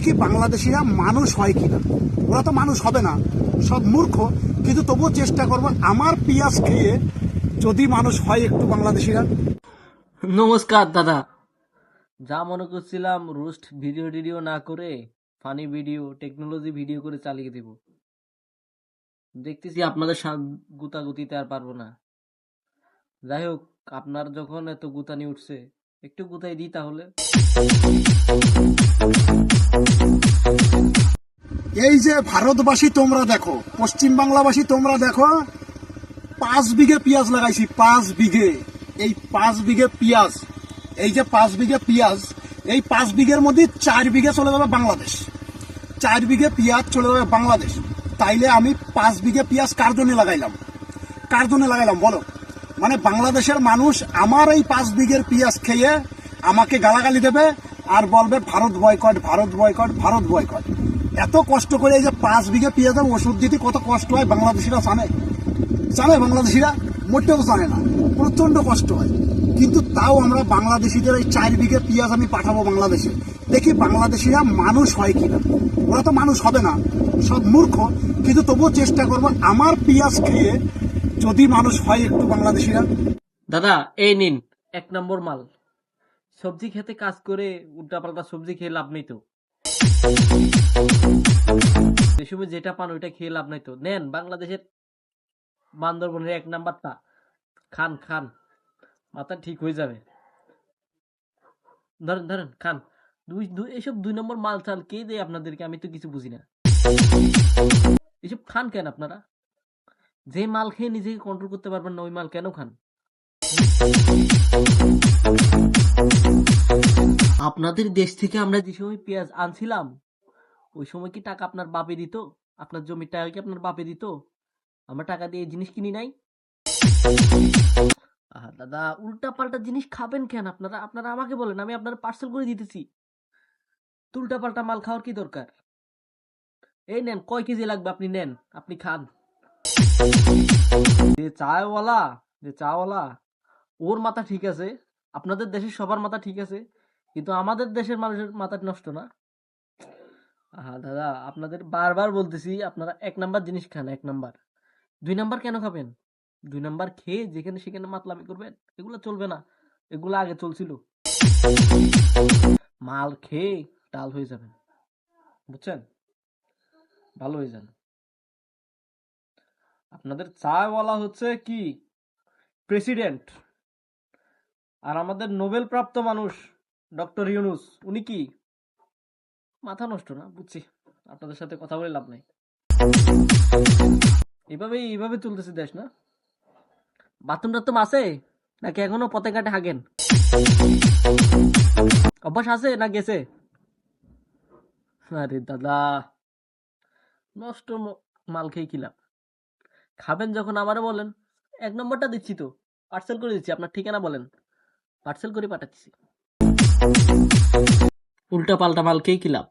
দেখি বাংলাদেশিরা মানুষ হয় কিনা। ওরা তো মানুষ হবে না, সব মূর্খ, কিন্তু তবুও চেষ্টা করবো আমার পেঁয়াজ খেয়ে যদি মানুষ হয় একটু বাংলাদেশিরা। নমস্কার দাদা। যা মনে করছিলাম রোস্ট ভিডিও না করে ফানি ভিডিও টেকনোলজি ভিডিও করে চালিয়ে দেব, দেখতেছি আপনাদের গুতাগুতিতে আর পারবো না। যাই হোক, আপনার যখন এত গুতানি উঠছে একটু গুতাই দিই তাহলে। এই যে ভারতবাসী তোমরা দেখো, পশ্চিম বাংলাবাসী তোমরা দেখো, 5 বিঘে পেঁয়াজ লাগাইছি, 5 বিঘে। এই 5 বিঘে পেঁয়াজ, এই যে 5 বিঘে পেঁয়াজ, এই 5 বিঘের মধ্যে 4 বিঘে চলে যাবে বাংলাদেশ। 4 বিঘে পেঁয়াজ চলে যাবে বাংলাদেশ। তাইলে আমি 5 বিঘে পেঁয়াজ কার জন্য লাগাইলাম? কার জন্য লাগাইলাম বলো? মানে বাংলাদেশের মানুষ আমার এই 5 বিঘের পেঁয়াজ খেয়ে আমাকে গালাগালি দেবে আর বলবে Bharat boycott, Bharat boycott, Bharat boycott. এত কষ্ট করে এই যে 5 বিঘে পেঁয়াজের ওষুধ দিতে কত কষ্ট হয় বাংলাদেশিরা জানে? জানে বাংলাদেশিরা? মোটেও জানে না, প্রচন্ড কষ্ট হয়। কিন্তু তাও আমরা বাংলাদেশিদের এই 4 বিঘে পেঁয়াজ আমি পাঠাবো বাংলাদেশে, দেখি বাংলাদেশিরা মানুষ হয় কিনা। ওরা তো মানুষ হবে না, সব মূর্খ, কিন্তু তবুও চেষ্টা করবো আমার পেঁয়াজ খেয়ে যদি মানুষ হয় একটু বাংলাদেশিরা। দাদা এই নিন 1 নম্বর মাল। সবজি খেতে কাজ করে উল্টাপাল্টা সবজি খেয়ে লাভ নেই তো। যে সময় যেটা পান ওইটা খেয়ে লাভ নাই তো। নেন বাংলাদেশের বান্দরবনের 1 নাম্বারটা খান খান, মাথা ঠিক হয়ে যাবে। ধরেন ধরেন খান। এসব 2 নম্বর মাল চাল কে দেয় আপনাদেরকে? আমি তো কিছু বুঝি না। এসব খান কেন আপনারা? যে মাল খেয়ে নিজেকে কন্ট্রোল করতে পারবেন না ওই মাল কেন খান? আপনাদের দেশ থেকে আমরা যে সময় পেঁয়াজ আনছিলাম ওই সময় কি টাকা আপনার বাপে দিত? আপনার জমির টাকা কি আপনার বাপে দিত? আমরা টাকা দিয়ে এই জিনিস কিনি নাই। দাদা উল্টা পাল্টা জিনিস খাবেন কেন আপনারা? আপনারা আমাকে বলেন, আমি আপনার পার্সেল করে দিতেছি। উল্টা পাল্টা মাল খাওয়ার কি দরকার? এই নেন, কয় কেজি লাগবে আপনি নেন, আপনি খান। যে চাওয়ালা, যে চাওয়ালা ওর মাথা ঠিক আছে, আপনাদের দেশের সবার মাথা ঠিক আছে, কিন্তু আমাদের দেশের মানুষের মাথা নষ্ট না। দাদা আপনাদের বারবার বলতেছি আপনারা 1 নাম্বার জিনিস খান, 1 নাম্বার। 2 নাম্বার কেন খাবেন? 2 নাম্বার খেয়ে যেখানে সেখানে মাতলামি করবেন, এগুলো চলবে না। এগুলো আগে চলছিল। মাল খেয়ে ডাল হয়ে যাবেন, বুঝছেন? ভালো হয়ে যান। আপনাদের চাওয়ালা হচ্ছে কি প্রেসিডেন্ট, আর আমাদের নোবেল প্রাপ্ত মানুষ ডক্টর ইউনুস, উনি কি মাথা নষ্ট না? বুঝছি, আপনাদের সাথে কথা বলে লাভ নাই। এইভাবে চলতেছে দেশ না? বাথরুম টাথরুম আছে নাকি এখনো পথে ঘাটে হাগেন? অভ্যাস আছে না গেছে? আরে দাদা, নষ্ট মাল খেয়ে কি লাভ? খাবেন যখন আমারে বলেন। 1 নম্বরটা দিচ্ছি তো, পার্সেল করে দিচ্ছি। আপনার ঠিকানা বলেন, পার্সেল করে পাঠাচ্ছি। উল্টা পাল্টা মাল খেয়ে কি লাভ?